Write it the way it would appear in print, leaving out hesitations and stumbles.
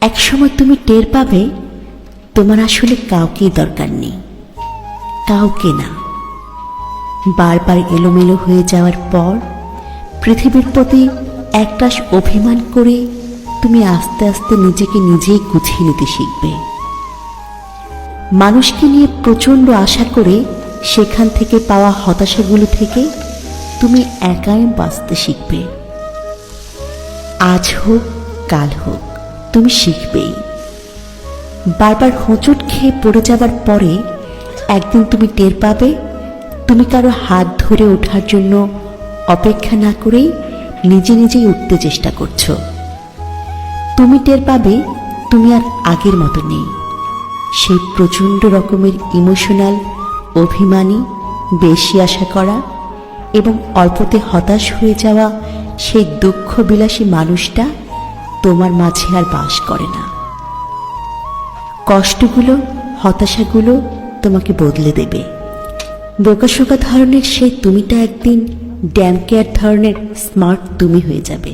একসময় তুমি টের পাবে তোমার আসলে কাউকেই দরকার নেই, কাউকে না। বারবার এলোমেলো হয়ে যাওয়ার পর পৃথিবীর প্রতি একরাশ অভিমান করে তুমি আস্তে আস্তে নিজেকে নিজেই গুছিয়ে নিতে শিখবে। মানুষকে নিয়ে প্রচণ্ড আশা করে সেখান থেকে পাওয়া হতাশাগুলো থেকে তুমি একাই বাঁচতে শিখবে। আজ হোক কাল হোক তুমি শিখবেই। বারবার হোঁচট খেয়ে পড়ে যাবার পরে একদিন তুমি টের পাবে তুমি কারো হাত ধরে ওঠার জন্য অপেক্ষা না করেই নিজে নিজেই উঠতে চেষ্টা করছো। তুমি টের পাবে তুমি আর আগের মতো নেই। সেই প্রচণ্ড রকমের ইমোশনাল, অভিমানী, বেশি আশা করা এবং অল্পতে হতাশ হয়ে যাওয়া সেই দুঃখ বিলাসী মানুষটা তোমার মাঝে আর বাস করে না। কষ্টগুলো, হতাশাগুলো তোমাকে বদলে দেবে। বোকাশোকা ধরনের সেই তুমিটা একদিন ড্যাম কেয়ার ধরনের স্মার্ট তুমি হয়ে যাবে।